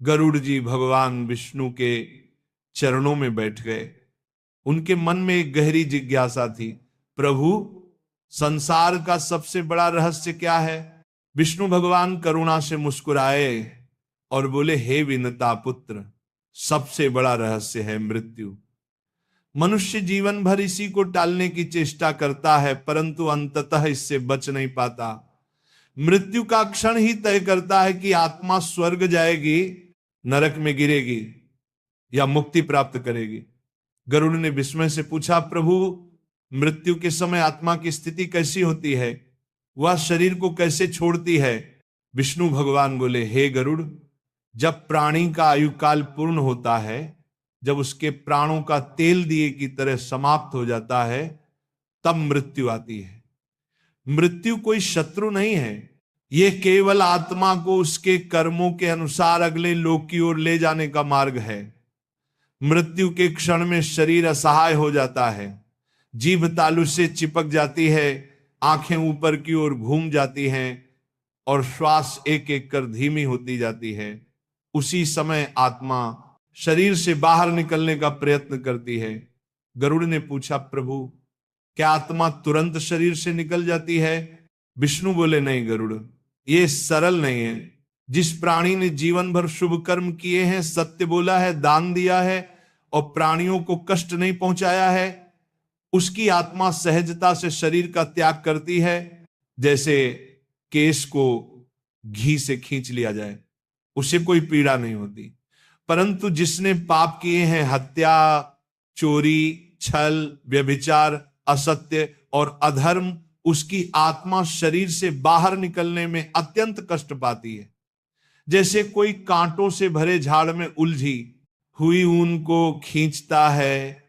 गरुड़ जी भगवान विष्णु के चरणों में बैठ गए। उनके मन में एक गहरी जिज्ञासा थी, प्रभु संसार का सबसे बड़ा रहस्य क्या है? विष्णु भगवान करुणा से मुस्कुराए और बोले, हे विनता पुत्र, सबसे बड़ा रहस्य है मृत्यु। मनुष्य जीवन भर इसी को टालने की चेष्टा करता है, परंतु अंततः इससे बच नहीं पाता। मृत्यु का क्षण ही तय करता है कि आत्मा स्वर्ग जाएगी, नरक में गिरेगी या मुक्ति प्राप्त करेगी। गरुड़ ने विस्मय से पूछा, प्रभु मृत्यु के समय आत्मा की स्थिति कैसी होती है? वह शरीर को कैसे छोड़ती है? विष्णु भगवान बोले, हे गरुड़, जब प्राणी का आयु काल पूर्ण होता है, जब उसके प्राणों का तेल दिए की तरह समाप्त हो जाता है, तब मृत्यु आती है। मृत्यु कोई शत्रु नहीं है, यह केवल आत्मा को उसके कर्मों के अनुसार अगले लोक की ओर ले जाने का मार्ग है। मृत्यु के क्षण में शरीर असहाय हो जाता है, जीभ तालू से चिपक जाती है, आंखें ऊपर की ओर घूम जाती हैं और श्वास एक एक कर धीमी होती जाती है। उसी समय आत्मा शरीर से बाहर निकलने का प्रयत्न करती है। गरुड़ ने पूछा, प्रभु क्या आत्मा तुरंत शरीर से निकल जाती है? विष्णु बोले, नहीं गरुड़, ये सरल नहीं है। जिस प्राणी ने जीवन भर शुभ कर्म किए हैं, सत्य बोला है, दान दिया है और प्राणियों को कष्ट नहीं पहुंचाया है, उसकी आत्मा सहजता से शरीर का त्याग करती है, जैसे केश को घी से खींच लिया जाए, उसे कोई पीड़ा नहीं होती। परंतु जिसने पाप किए हैं, हत्या, चोरी, छल, व्यभिचार, असत्य और अधर्म, उसकी आत्मा शरीर से बाहर निकलने में अत्यंत कष्ट पाती है। जैसे कोई कांटों से भरे झाड़ में उलझी हुई ऊन को खींचता है,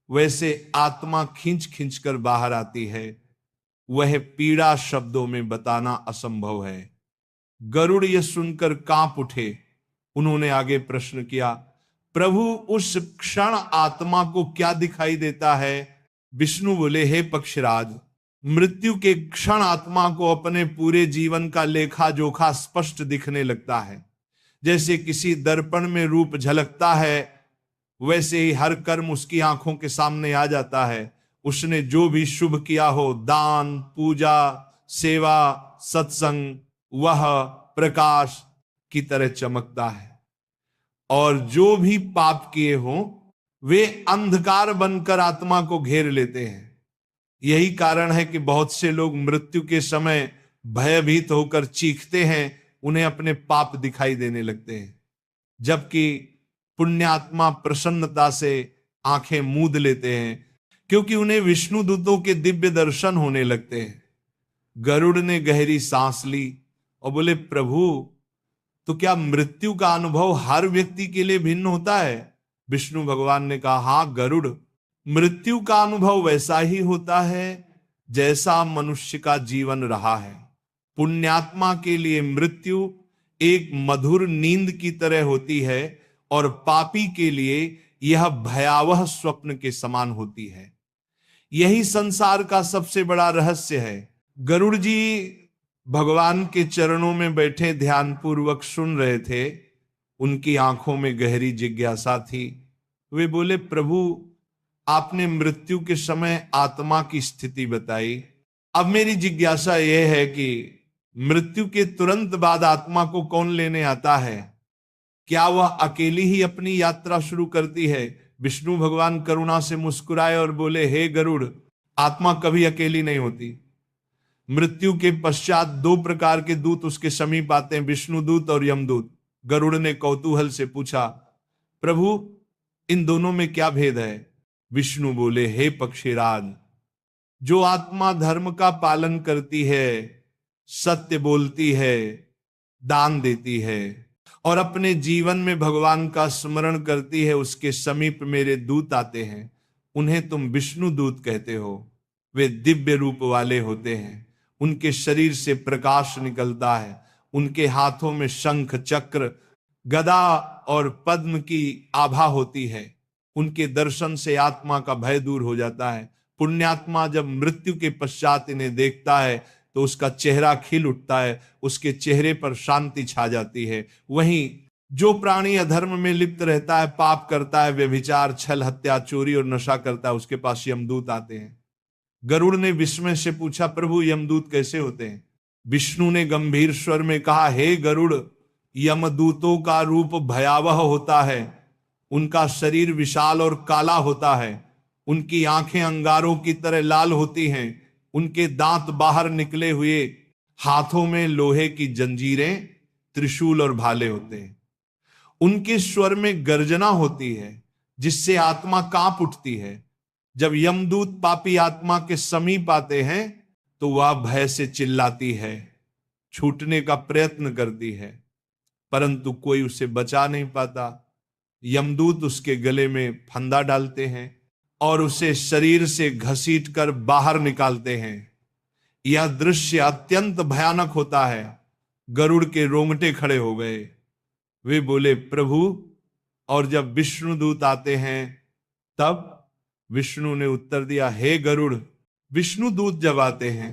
वैसे आत्मा खींच खींच कर बाहर आती है। वह पीड़ा शब्दों में बताना असंभव है। गरुड़ यह सुनकर कांप उठे। उन्होंने आगे प्रश्न किया, प्रभु उस क्षण आत्मा को क्या दिखाई देता है? विष्णु बोले, हे पक्षीराज, मृत्यु के क्षण आत्मा को अपने पूरे जीवन का लेखा जोखा स्पष्ट दिखने लगता है। जैसे किसी दर्पण में रूप झलकता है, वैसे ही हर कर्म उसकी आंखों के सामने आ जाता है। उसने जो भी शुभ किया हो, दान, पूजा, सेवा, सत्संग, वह प्रकाश की तरह चमकता है, और जो भी पाप किए हों वे अंधकार बनकर आत्मा को घेर लेते हैं। यही कारण है कि बहुत से लोग मृत्यु के समय भयभीत होकर चीखते हैं, उन्हें अपने पाप दिखाई देने लगते हैं, जबकि पुण्यात्मा प्रसन्नता से आंखें मूंद लेते हैं, क्योंकि उन्हें विष्णु दूतों के दिव्य दर्शन होने लगते हैं। गरुड़ ने गहरी सांस ली और बोले, प्रभु तो क्या मृत्यु का अनुभव हर व्यक्ति के लिए भिन्न होता है? विष्णु भगवान ने कहा, हाँ गरुड़, मृत्यु का अनुभव वैसा ही होता है जैसा मनुष्य का जीवन रहा है। पुण्यात्मा के लिए मृत्यु एक मधुर नींद की तरह होती है और पापी के लिए यह भयावह स्वप्न के समान होती है। यही संसार का सबसे बड़ा रहस्य है। गरुड़ जी भगवान के चरणों में बैठे ध्यान पूर्वक सुन रहे थे। उनकी आंखों में गहरी जिज्ञासा थी। वे बोले, प्रभु आपने मृत्यु के समय आत्मा की स्थिति बताई। अब मेरी जिज्ञासा यह है कि मृत्यु के तुरंत बाद आत्मा को कौन लेने आता है? क्या वह अकेली ही अपनी यात्रा शुरू करती है? विष्णु भगवान करुणा से मुस्कुराए और बोले, हे गरुड़, आत्मा कभी अकेली नहीं होती। मृत्यु के पश्चात दो प्रकार के दूत उसके समीप आते हैं, विष्णु दूत और यमदूत। गरुड़ ने कौतूहल से पूछा, प्रभु इन दोनों में क्या भेद है? विष्णु बोले, हे पक्षीराज, जो आत्मा धर्म का पालन करती है, सत्य बोलती है, दान देती है और अपने जीवन में भगवान का स्मरण करती है, उसके समीप मेरे दूत आते हैं। उन्हें तुम विष्णु दूत कहते हो। वे दिव्य रूप वाले होते हैं, उनके शरीर से प्रकाश निकलता है, उनके हाथों में शंख, चक्र, गदा और पद्म की आभा होती है। उनके दर्शन से आत्मा का भय दूर हो जाता है। पुण्यात्मा जब मृत्यु के पश्चात इन्हें देखता है तो उसका चेहरा खिल उठता है, उसके चेहरे पर शांति छा जाती है। वहीं जो प्राणी अधर्म में लिप्त रहता है, पाप करता है, व्यभिचार, छल, हत्या, चोरी और नशा करता है, उसके पास यमदूत आते हैं। गरुड़ ने विस्मय से पूछा, प्रभु यमदूत कैसे होते हैं? विष्णु ने गंभीर स्वर में कहा, हे गरुड़, यमदूतों का रूप भयावह होता है। उनका शरीर विशाल और काला होता है। उनकी आंखें अंगारों की तरह लाल होती हैं। उनके दांत बाहर निकले हुए, हाथों में लोहे की जंजीरें, त्रिशूल और भाले होते हैं। उनके स्वर में गर्जना होती है जिससे आत्मा कांप उठती है। जब यमदूत पापी आत्मा के समीप आते हैं तो वह भय से चिल्लाती है, छूटने का प्रयत्न करती है, परंतु कोई उसे बचा नहीं पाता। यमदूत उसके गले में फंदा डालते हैं और उसे शरीर से घसीटकर बाहर निकालते हैं। यह दृश्य अत्यंत भयानक होता है। गरुड़ के रोंगटे खड़े हो गए। वे बोले, प्रभु, और जब विष्णुदूत आते हैं तब? विष्णु ने उत्तर दिया, हे गरुड़, विष्णुदूत जब आते हैं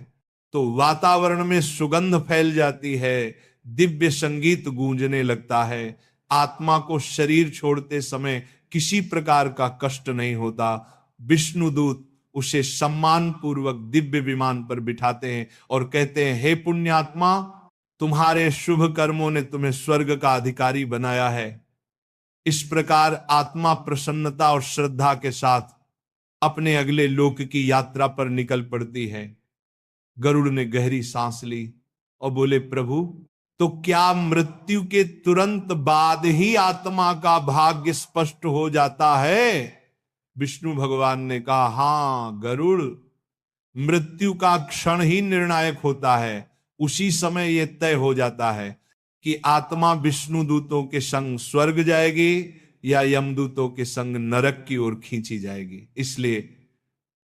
तो वातावरण में सुगंध फैल जाती है, दिव्य संगीत गूंजने लगता है। आत्मा को शरीर छोड़ते समय किसी प्रकार का कष्ट नहीं होता। विष्णुदूत उसे सम्मान पूर्वक दिव्य विमान पर बिठाते हैं और कहते हैं, हे पुण्यात्मा, तुम्हारे शुभ कर्मों ने तुम्हें स्वर्ग का अधिकारी बनाया है। इस प्रकार आत्मा प्रसन्नता और श्रद्धा के साथ अपने अगले लोक की यात्रा पर निकल पड़ती है। गरुड़ ने गहरी सांस ली और बोले, प्रभु, तो क्या मृत्यु के तुरंत बाद ही आत्मा का भाग्य स्पष्ट हो जाता है? विष्णु भगवान ने कहा, हां गरुड़, मृत्यु का क्षण ही निर्णायक होता है। उसी समय यह तय हो जाता है कि आत्मा विष्णु दूतों के संग स्वर्ग जाएगी या यमदूतों के संग नरक की ओर खींची जाएगी। इसलिए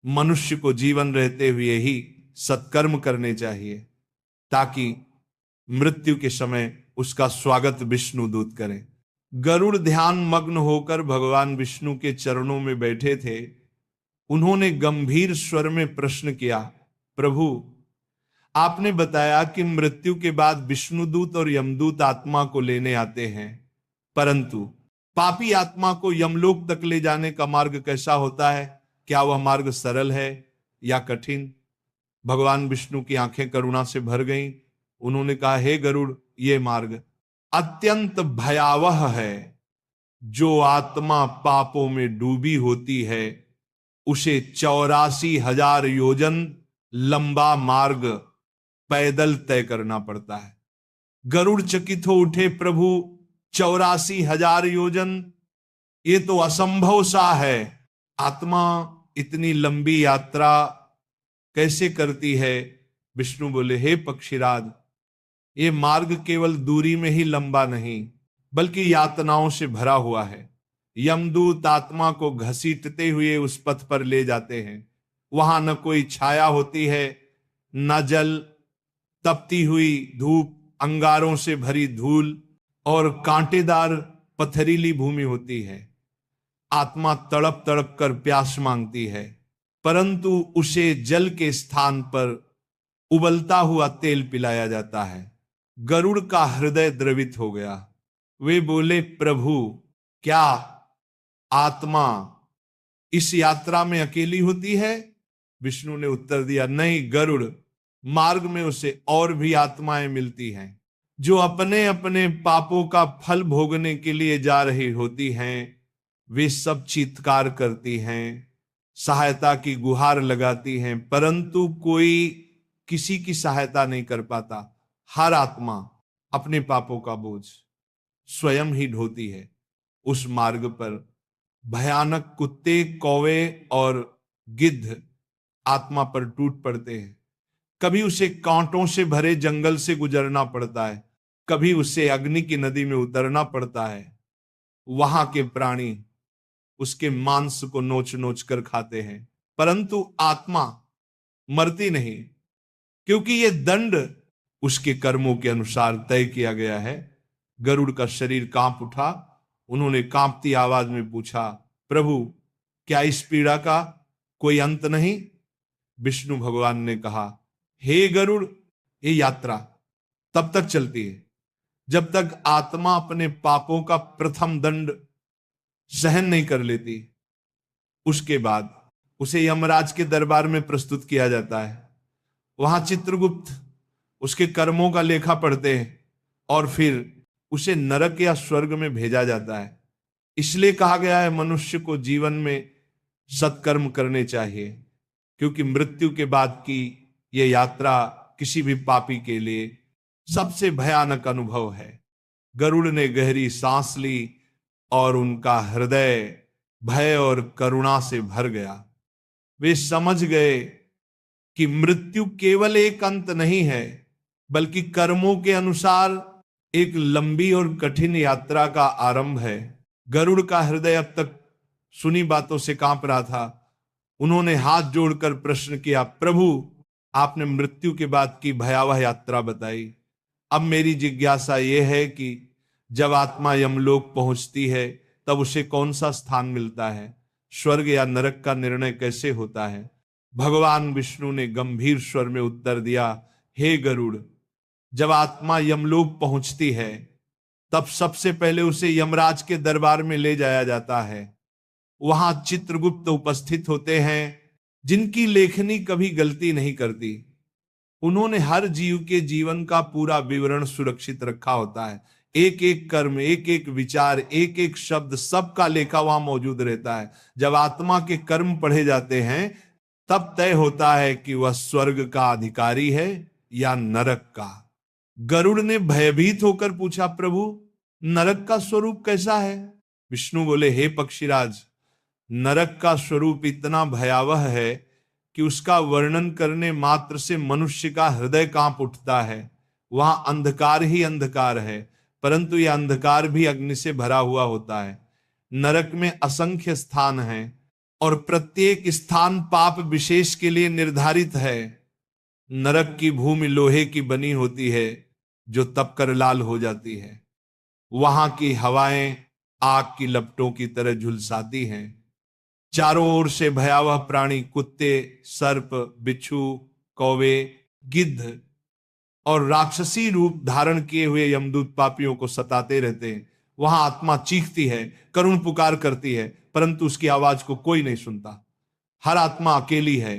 मनुष्य को जीवन रहते हुए ही सत्कर्म करने चाहिए ताकि मृत्यु के समय उसका स्वागत विष्णु दूत करें। गरुड़ ध्यान मग्न होकर भगवान विष्णु के चरणों में बैठे थे। उन्होंने गंभीर स्वर में प्रश्न किया, प्रभु, आपने बताया कि मृत्यु के बाद विष्णुदूत और यमदूत आत्मा को लेने आते हैं, परंतु पापी आत्मा को यमलोक तक ले जाने का मार्ग कैसा होता है? क्या वह मार्ग सरल है या कठिन? भगवान विष्णु की आंखें करुणा से भर गईं। उन्होंने कहा, हे गरुड़, ये मार्ग अत्यंत भयावह है। जो आत्मा पापों में डूबी होती है उसे 84,000 योजन लंबा मार्ग पैदल तय करना पड़ता है। गरुड़ चकित हो उठे, प्रभु, 84,000 योजन, ये तो असंभव सा है। आत्मा इतनी लंबी यात्रा कैसे करती है? विष्णु बोले, हे पक्षीराज, ये मार्ग केवल दूरी में ही लंबा नहीं बल्कि यातनाओं से भरा हुआ है। यमदूत आत्मा को घसीटते हुए उस पथ पर ले जाते हैं। वहां न कोई छाया होती है, न जल, तपती हुई धूप, अंगारों से भरी धूल और कांटेदार पथरीली भूमि होती है। आत्मा तड़प तड़प कर प्यास मांगती है, परंतु उसे जल के स्थान पर उबलता हुआ तेल पिलाया जाता है। गरुड़ का हृदय द्रवित हो गया। वे बोले, प्रभु, क्या आत्मा इस यात्रा में अकेली होती है? विष्णु ने उत्तर दिया, नहीं गरुड़, मार्ग में उसे और भी आत्माएं मिलती हैं जो अपने अपने पापों का फल भोगने के लिए जा रही होती हैं। वे सब चीत्कार करती हैं, सहायता की गुहार लगाती हैं, परंतु कोई किसी की सहायता नहीं कर पाता। हर आत्मा अपने पापों का बोझ स्वयं ही ढोती है। उस मार्ग पर भयानक कुत्ते, कौवे और गिद्ध आत्मा पर टूट पड़ते हैं। कभी उसे कांटों से भरे जंगल से गुजरना पड़ता है, कभी उसे अग्नि की नदी में उतरना पड़ता है। वहां के प्राणी उसके मांस को नोच नोच कर खाते हैं, परंतु आत्मा मरती नहीं, क्योंकि यह दंड उसके कर्मों के अनुसार तय किया गया है। गरुड़ का शरीर कांप उठा। उन्होंने कांपती आवाज में पूछा, प्रभु, क्या इस पीड़ा का कोई अंत नहीं? विष्णु भगवान ने कहा, हे गरुड़, ये यात्रा तब तक चलती है जब तक आत्मा अपने पापों का प्रथम दंड सहन नहीं कर लेती, उसके बाद उसे यमराज के दरबार में प्रस्तुत किया जाता है। वहां चित्रगुप्त उसके कर्मों का लेखा पढ़ते हैं और फिर उसे नरक या स्वर्ग में भेजा जाता है। इसलिए कहा गया है मनुष्य को जीवन में सत्कर्म करने चाहिए, क्योंकि मृत्यु के बाद की यह यात्रा किसी भी पापी के लिए सबसे भयानक अनुभव है। गरुड़ ने गहरी सांस ली और उनका हृदय भय और करुणा से भर गया। वे समझ गए कि मृत्यु केवल एक अंत नहीं है, बल्कि कर्मों के अनुसार एक लंबी और कठिन यात्रा का आरंभ है। गरुड़ का हृदय अब तक सुनी बातों से कांप रहा था। उन्होंने हाथ जोड़कर प्रश्न किया, प्रभु, आपने मृत्यु के बाद की भयावह यात्रा बताई। अब मेरी जिज्ञासा यह है कि जब आत्मा यमलोक पहुंचती है तब उसे कौन सा स्थान मिलता है? स्वर्ग या नरक का निर्णय कैसे होता है? भगवान विष्णु ने गंभीर स्वर में उत्तर दिया, हे गरुड़, जब आत्मा यमलोक पहुंचती है तब सबसे पहले उसे यमराज के दरबार में ले जाया जाता है। वहां चित्रगुप्त उपस्थित होते हैं, जिनकी लेखनी कभी गलती नहीं करती। उन्होंने हर जीव के जीवन का पूरा विवरण सुरक्षित रखा होता है। एक एक कर्म, एक एक विचार, एक एक शब्द, सबका लेखा वहां मौजूद रहता है। जब आत्मा के कर्म पढ़े जाते हैं तब तय होता है कि वह स्वर्ग का अधिकारी है या नरक का। गरुड़ ने भयभीत होकर पूछा, प्रभु, नरक का स्वरूप कैसा है? विष्णु बोले, हे पक्षीराज, नरक का स्वरूप इतना भयावह है कि उसका वर्णन करने मात्र से मनुष्य का हृदय कांप उठता है। वहां अंधकार ही अंधकार है, परंतु यह अंधकार भी अग्नि से भरा हुआ होता है। नरक में असंख्य स्थान हैं और प्रत्येक स्थान पाप विशेष के लिए निर्धारित है। नरक की भूमि लोहे की बनी होती है जो तपकर लाल हो जाती है। वहां की हवाएं आग की लपटों की तरह झुलसाती हैं। चारों ओर से भयावह प्राणी, कुत्ते, सर्प, बिच्छू, कौवे, गिद्ध और राक्षसी रूप धारण किए हुए यमदूत पापियों को सताते रहते हैं। वहां आत्मा चीखती है, करुण पुकार करती है, परंतु उसकी आवाज को कोई नहीं सुनता। हर आत्मा अकेली है,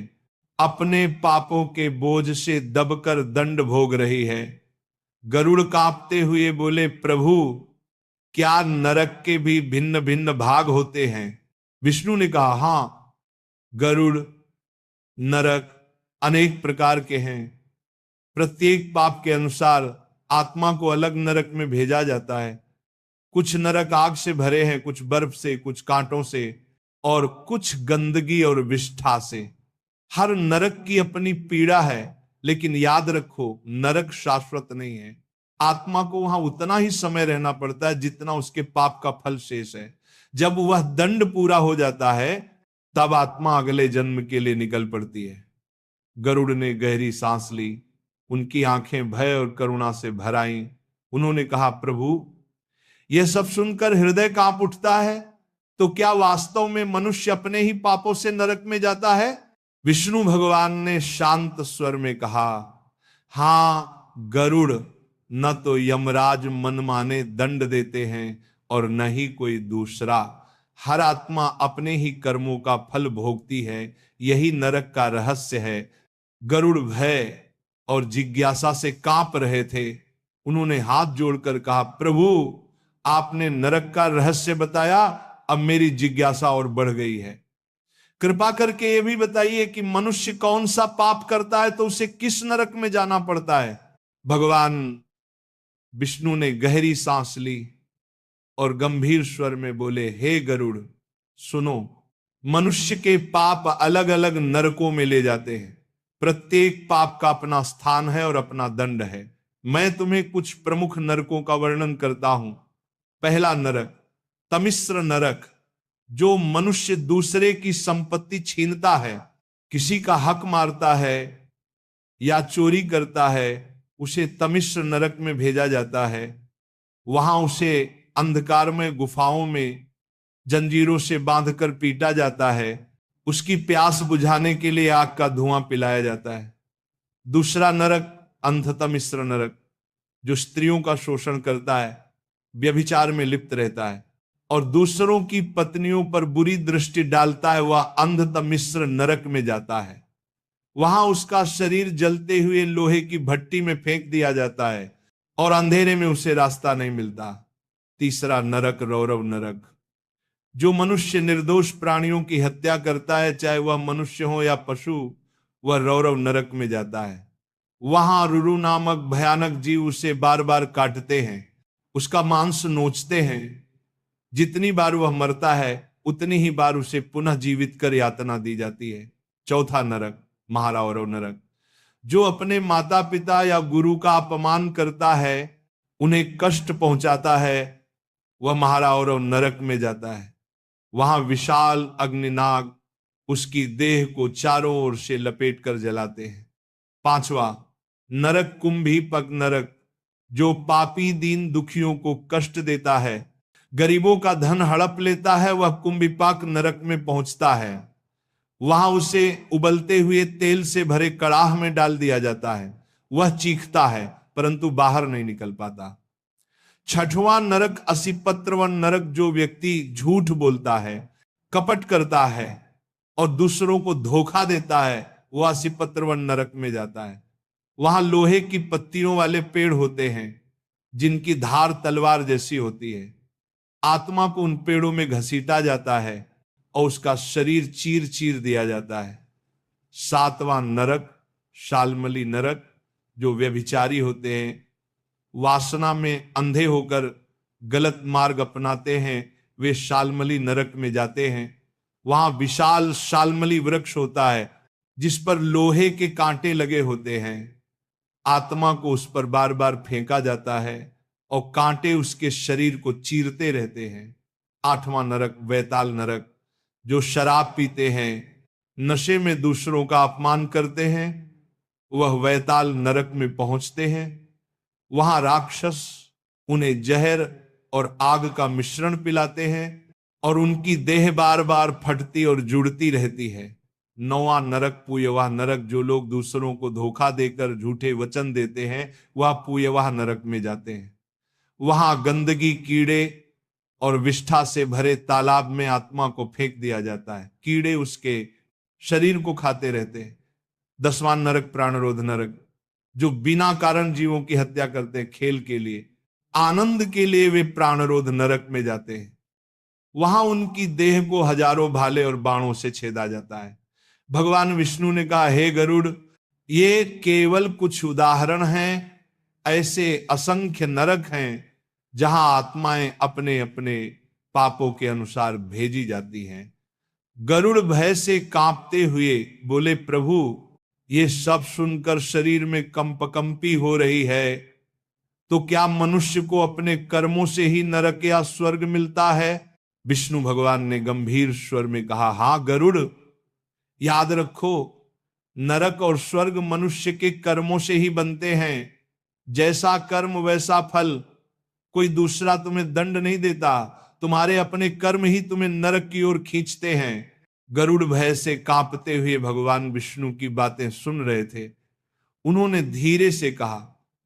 अपने पापों के बोझ से दबकर दंड भोग रही है। गरुड़ कांपते हुए बोले, प्रभु, क्या नरक के भी भिन्न भिन्न भाग होते हैं? विष्णु ने कहा, हां, गरुड़ नरक अनेक प्रकार के हैं। प्रत्येक पाप के अनुसार आत्मा को अलग नरक में भेजा जाता है। कुछ नरक आग से भरे हैं, कुछ बर्फ से, कुछ कांटों से और कुछ गंदगी और विष्ठा से। हर नरक की अपनी पीड़ा है, लेकिन याद रखो, नरक शाश्वत नहीं है। आत्मा को वहां उतना ही समय रहना पड़ता है जितना उसके पाप का फल शेष है। जब वह दंड पूरा हो जाता है तब आत्मा अगले जन्म के लिए निकल पड़ती है। गरुड़ ने गहरी सांस ली, उनकी आंखें भय और करुणा से भर आईं। उन्होंने कहा, प्रभु, यह सब सुनकर हृदय कांप उठता है। तो क्या वास्तव में मनुष्य अपने ही पापों से नरक में जाता है? विष्णु भगवान ने शांत स्वर में कहा, हां गरुड़, न तो यमराज मनमाने दंड देते हैं और न ही कोई दूसरा। हर आत्मा अपने ही कर्मों का फल भोगती है। यही नरक का रहस्य है। गरुड़ भय और जिज्ञासा से कांप रहे थे। उन्होंने हाथ जोड़कर कहा, प्रभु, आपने नरक का रहस्य बताया, अब मेरी जिज्ञासा और बढ़ गई है। कृपा करके ये भी बताइए कि मनुष्य कौन सा पाप करता है तो उसे किस नरक में जाना पड़ता है? भगवान विष्णु ने गहरी सांस ली और गंभीर स्वर में बोले, हे गरुड़, सुनो, मनुष्य के पाप अलग अलग नरकों में ले जाते हैं। प्रत्येक पाप का अपना स्थान है और अपना दंड है। मैं तुम्हें कुछ प्रमुख नरकों का वर्णन करता हूं। पहला नरक, तमिश्र नरक, जो मनुष्य दूसरे की संपत्ति छीनता है, किसी का हक मारता है या चोरी करता है, उसे तमिश्र नरक में भेजा जाता है। वहां उसे अंधकार में गुफाओं में जंजीरों से बांधकर पीटा जाता है। उसकी प्यास बुझाने के लिए आग का धुआं पिलाया जाता है। दूसरा नरक, अंधतमिश्र नरक, जो स्त्रियों का शोषण करता है, व्यभिचार में लिप्त रहता है और दूसरों की पत्नियों पर बुरी दृष्टि डालता है, वह अंधतम मिस्र नरक में जाता है। वहां उसका शरीर जलते हुए लोहे की भट्टी में फेंक दिया जाता है और अंधेरे में उसे रास्ता नहीं मिलता। तीसरा नरक, रौरव नरक। जो मनुष्य निर्दोष प्राणियों की हत्या करता है, चाहे वह मनुष्य हो या पशु, वह रौरव नरक में जाता है। वहां रुरु नामक भयानक जीव उसे बार बार काटते हैं, उसका मांस नोचते हैं। जितनी बार वह मरता है उतनी ही बार उसे पुनः जीवित कर यातना दी जाती है। चौथा नरक, महारौरव नरक। जो अपने माता पिता या गुरु का अपमान करता है, उन्हें कष्ट पहुंचाता है, वह महारौरव नरक में जाता है। वहां विशाल अग्निनाग उसकी देह को चारों ओर से लपेट कर जलाते हैं। पांचवा नरक, कुंभीपक नरक। जो पापी दीन दुखियों को कष्ट देता है, गरीबों का धन हड़प लेता है, वह कुंभीपाक नरक में पहुंचता है। वहां उसे उबलते हुए तेल से भरे कड़ाह में डाल दिया जाता है। वह चीखता है परंतु बाहर नहीं निकल पाता। छठवां नरक, असिपत्रवन नरक। जो व्यक्ति झूठ बोलता है, कपट करता है और दूसरों को धोखा देता है, वह असिपत्रवन नरक में जाता है। वहां लोहे की पत्तियों वाले पेड़ होते हैं जिनकी धार तलवार जैसी होती है। आत्मा को उन पेड़ों में घसीटा जाता है और उसका शरीर चीर चीर दिया जाता है। सातवां नरक, शालमली नरक। जो व्यभिचारी होते हैं, वासना में अंधे होकर गलत मार्ग अपनाते हैं, वे शालमली नरक में जाते हैं। वहां विशाल शालमली वृक्ष होता है जिस पर लोहे के कांटे लगे होते हैं। आत्मा को उस पर बार बार फेंका जाता है और कांटे उसके शरीर को चीरते रहते हैं। आठवां नरक, वैताल नरक। जो शराब पीते हैं, नशे में दूसरों का अपमान करते हैं, वह वैताल नरक में पहुंचते हैं। वहां राक्षस उन्हें जहर और आग का मिश्रण पिलाते हैं और उनकी देह बार बार फटती और जुड़ती रहती है। नौवां नरक, पूयवाह नरक। जो लोग दूसरों को धोखा देकर झूठे वचन देते हैं, वह पूयवाह नरक में जाते हैं। वहां गंदगी, कीड़े और विष्ठा से भरे तालाब में आत्मा को फेंक दिया जाता है। कीड़े उसके शरीर को खाते रहते हैं। 10वां नरक, प्राणरोध नरक। जो बिना कारण जीवों की हत्या करते हैं, खेल के लिए, आनंद के लिए, वे प्राणरोध नरक में जाते हैं। वहां उनकी देह को हजारों भाले और बाणों से छेदा जाता है। भगवान विष्णु ने कहा, हे गरुड़, ये केवल कुछ उदाहरण हैं, ऐसे असंख्य नरक हैं जहां आत्माएं अपने अपने पापों के अनुसार भेजी जाती हैं। गरुड़ भय से कांपते हुए बोले, प्रभु, ये सब सुनकर शरीर में कंपकंपी हो रही है, तो क्या मनुष्य को अपने कर्मों से ही नरक या स्वर्ग मिलता है? विष्णु भगवान ने गंभीर स्वर में कहा, हां गरुड़, याद रखो, नरक और स्वर्ग मनुष्य के कर्मों से ही बनते हैं। जैसा कर्म वैसा फल। कोई दूसरा तुम्हें दंड नहीं देता, तुम्हारे अपने कर्म ही तुम्हें नरक की ओर खींचते हैं। गरुड़ भय से कांपते हुए भगवान विष्णु की बातें सुन रहे थे। उन्होंने धीरे से कहा,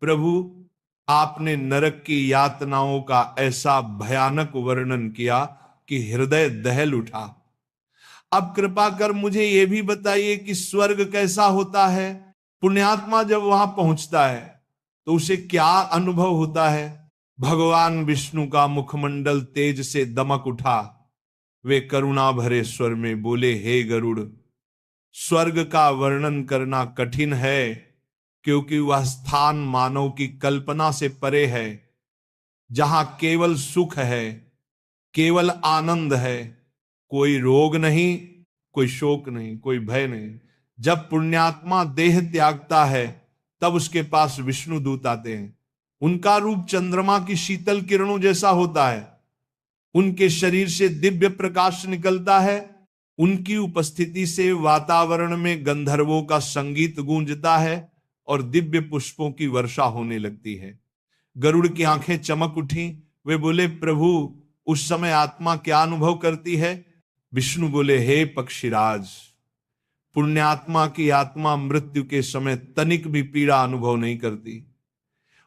प्रभु, आपने नरक की यातनाओं का ऐसा भयानक वर्णन किया कि हृदय दहल उठा। अब कृपा कर मुझे यह भी बताइए कि स्वर्ग कैसा होता है? पुण्यात्मा जब वहां पहुंचता है तो उसे क्या अनुभव होता है? भगवान विष्णु का मुखमंडल तेज से दमक उठा। वे करुणा भरे स्वर में बोले, हे गरुड़, स्वर्ग का वर्णन करना कठिन है, क्योंकि वह स्थान मानव की कल्पना से परे है, जहां केवल सुख है, केवल आनंद है, कोई रोग नहीं, कोई शोक नहीं, कोई भय नहीं। जब पुण्यात्मा देह त्यागता है तब उसके पास विष्णु दूत आते हैं। उनका रूप चंद्रमा की शीतल किरणों जैसा होता है। उनके शरीर से दिव्य प्रकाश निकलता है। उनकी उपस्थिति से वातावरण में गंधर्वों का संगीत गूंजता है और दिव्य पुष्पों की वर्षा होने लगती है। गरुड़ की आंखें चमक उठी। वे बोले, प्रभु, उस समय आत्मा क्या अनुभव करती है? विष्णु बोले, हे पक्षीराज, पुण्यात्मा की आत्मा मृत्यु के समय तनिक भी पीड़ा अनुभव नहीं करती।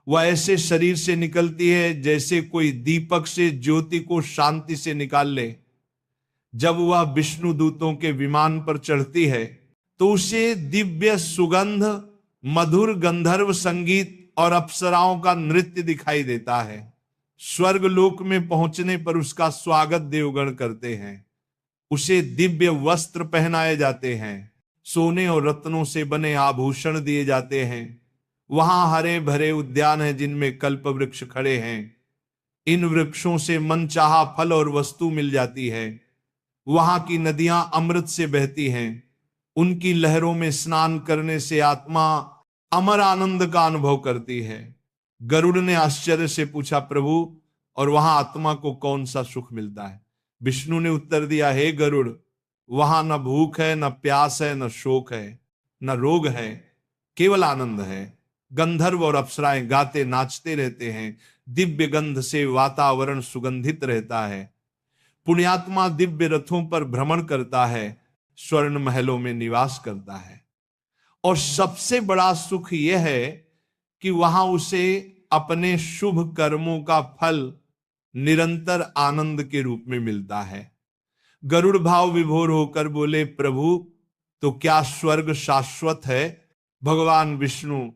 वह ऐसे शरीर से निकलती है जैसे कोई दीपक से ज्योति को शांति से निकाल ले। जब वह विष्णु दूतों के विमान पर चढ़ती है तो उसे दिव्य सुगंध, मधुर गंधर्व संगीत और अप्सराओं का नृत्य दिखाई देता है। स्वर्ग लोक में पहुंचने पर उसका स्वागत देवगण करते हैं। उसे दिव्य वस्त्र पहनाए जाते हैं, सोने और रत्नों से बने आभूषण दिए जाते हैं। वहां हरे भरे उद्यान हैं जिनमें कल्प वृक्ष खड़े हैं। इन वृक्षों से मनचाहा फल और वस्तु मिल जाती है। वहां की नदियां अमृत से बहती हैं। उनकी लहरों में स्नान करने से आत्मा अमर आनंद का अनुभव करती है। गरुड़ ने आश्चर्य से पूछा, प्रभु, और वहां आत्मा को कौन सा सुख मिलता है? विष्णु ने उत्तर दिया, हे गरुड़, वहां न भूख है, न प्यास है, न शोक है, न रोग है, केवल आनंद है। गंधर्व और अप्सराएं गाते नाचते रहते हैं। दिव्य गंध से वातावरण सुगंधित रहता है। पुण्यात्मा दिव्य रथों पर भ्रमण करता है, स्वर्ण महलों में निवास करता है। और सबसे बड़ा सुख यह है कि वहां उसे अपने शुभ कर्मों का फल निरंतर आनंद के रूप में मिलता है। गरुड़ भाव विभोर होकर बोले, प्रभु, तो क्या स्वर्ग शाश्वत है? भगवान विष्णु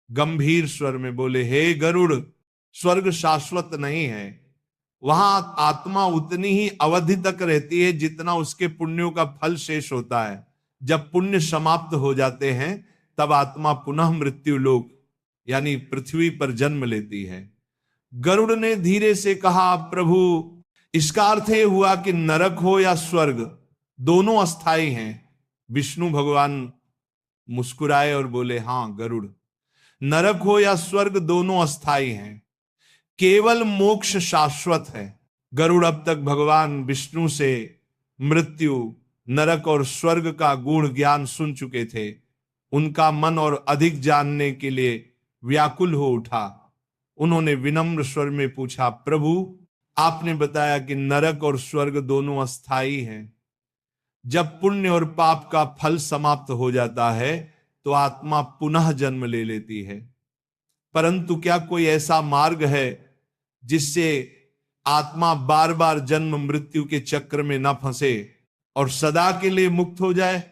गंभीर स्वर में बोले, हे गरुड़, स्वर्ग शाश्वत नहीं है। वहां आत्मा उतनी ही अवधि तक रहती है जितना उसके पुण्यों का फल शेष होता है। जब पुण्य समाप्त हो जाते हैं तब आत्मा पुनः मृत्यु लोक यानी पृथ्वी पर जन्म लेती है। गरुड़ ने धीरे से कहा, प्रभु, इसका अर्थ यह हुआ कि नरक हो या स्वर्ग, दोनों अस्थाई हैं। विष्णु भगवान मुस्कुराए और बोले, हां गरुड़, नरक हो या स्वर्ग दोनों अस्थाई हैं, केवल मोक्ष शाश्वत है। गरुड़ अब तक भगवान विष्णु से मृत्यु, नरक और स्वर्ग का गूढ़ ज्ञान सुन चुके थे। उनका मन और अधिक जानने के लिए व्याकुल हो उठा। उन्होंने विनम्र स्वर में पूछा, प्रभु, आपने बताया कि नरक और स्वर्ग दोनों अस्थाई हैं। जब पुण्य और पाप का फल समाप्त हो जाता है तो आत्मा पुनः जन्म ले लेती है। परंतु क्या कोई ऐसा मार्ग है जिससे आत्मा बार बार जन्म मृत्यु के चक्र में न फंसे और सदा के लिए मुक्त हो जाए?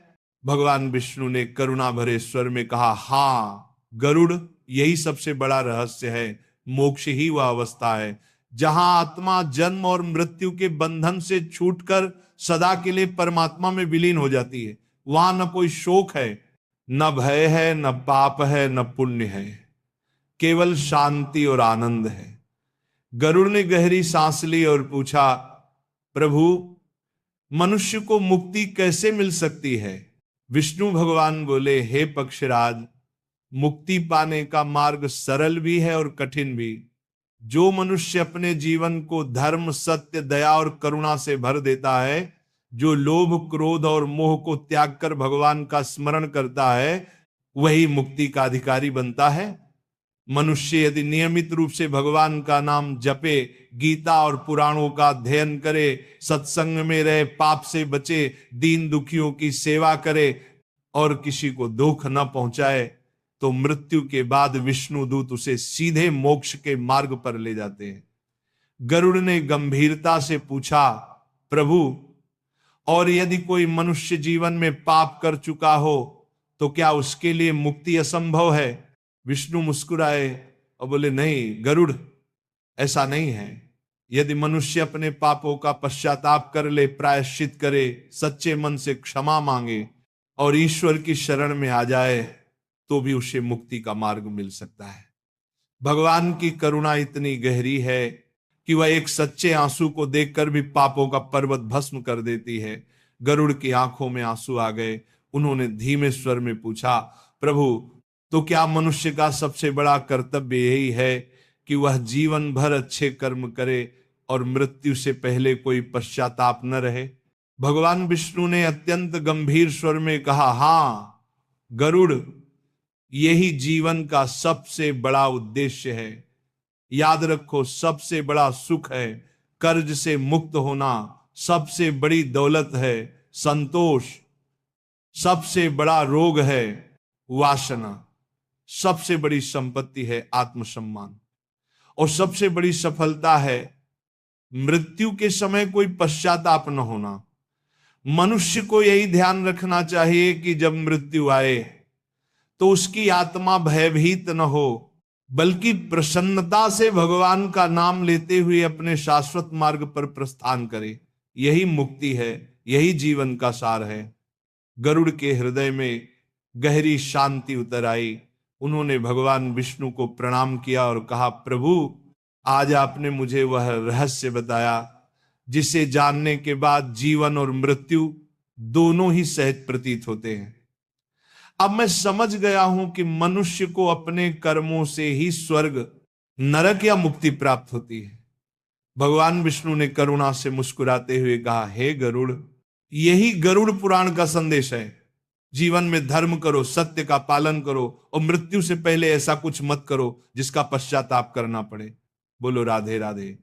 भगवान विष्णु ने करुणा भरे स्वर में कहा, हाँ गरुड़, यही सबसे बड़ा रहस्य है। मोक्ष ही वह अवस्था है जहां आत्मा जन्म और मृत्यु के बंधन से छूटकर सदा के लिए परमात्मा में विलीन हो जाती है। वहां न कोई शोक है, न भय है, न पाप है, न पुण्य है, केवल शांति और आनंद है। गरुड़ ने गहरी सांस ली और पूछा, प्रभु, मनुष्य को मुक्ति कैसे मिल सकती है? विष्णु भगवान बोले, हे पक्षराज, मुक्ति पाने का मार्ग सरल भी है और कठिन भी। जो मनुष्य अपने जीवन को धर्म, सत्य, दया और करुणा से भर देता है, जो लोभ, क्रोध और मोह को त्याग कर भगवान का स्मरण करता है, वही मुक्ति का अधिकारी बनता है। मनुष्य यदि नियमित रूप से भगवान का नाम जपे, गीता और पुराणों का अध्ययन करे, सत्संग में रहे, पाप से बचे, दीन दुखियों की सेवा करे और किसी को दुख न पहुंचाए, तो मृत्यु के बाद विष्णु दूत उसे सीधे मोक्ष के मार्ग पर ले जाते हैं। गरुड़ ने गंभीरता से पूछा, प्रभु, और यदि कोई मनुष्य जीवन में पाप कर चुका हो तो क्या उसके लिए मुक्ति असंभव है? विष्णु मुस्कुराए और बोले, नहीं गरुड़, ऐसा नहीं है। यदि मनुष्य अपने पापों का पश्चाताप कर ले, प्रायश्चित करे, सच्चे मन से क्षमा मांगे और ईश्वर की शरण में आ जाए तो भी उसे मुक्ति का मार्ग मिल सकता है। भगवान की करुणा इतनी गहरी है कि वह एक सच्चे आंसू को देखकर भी पापों का पर्वत भस्म कर देती है। गरुड़ की आंखों में आंसू आ गए। उन्होंने धीमे स्वर में पूछा, प्रभु, तो क्या मनुष्य का सबसे बड़ा कर्तव्य यही है कि वह जीवन भर अच्छे कर्म करे और मृत्यु से पहले कोई पश्चाताप न रहे? भगवान विष्णु ने अत्यंत गंभीर स्वर में कहा, हाँ गरुड़, यही जीवन का सबसे बड़ा उद्देश्य है। याद रखो, सबसे बड़ा सुख है कर्ज से मुक्त होना, सबसे बड़ी दौलत है संतोष, सबसे बड़ा रोग है वासना, सबसे बड़ी संपत्ति है आत्मसम्मान, और सबसे बड़ी सफलता है मृत्यु के समय कोई पश्चाताप न होना। मनुष्य को यही ध्यान रखना चाहिए कि जब मृत्यु आए तो उसकी आत्मा भयभीत न हो, बल्कि प्रसन्नता से भगवान का नाम लेते हुए अपने शाश्वत मार्ग पर प्रस्थान करे। यही मुक्ति है, यही जीवन का सार है। गरुड़ के हृदय में गहरी शांति उतर आई। उन्होंने भगवान विष्णु को प्रणाम किया और कहा, प्रभु आज आपने मुझे वह रहस्य बताया जिसे जानने के बाद जीवन और मृत्यु दोनों ही सहज प्रतीत होते हैं। अब मैं समझ गया हूं कि मनुष्य को अपने कर्मों से ही स्वर्ग, नरक या मुक्ति प्राप्त होती है। भगवान विष्णु ने करुणा से मुस्कुराते हुए कहा, हे गरुड़, यही गरुड़ पुराण का संदेश है। जीवन में धर्म करो, सत्य का पालन करो, और मृत्यु से पहले ऐसा कुछ मत करो जिसका पश्चाताप करना पड़े। बोलो राधे राधे।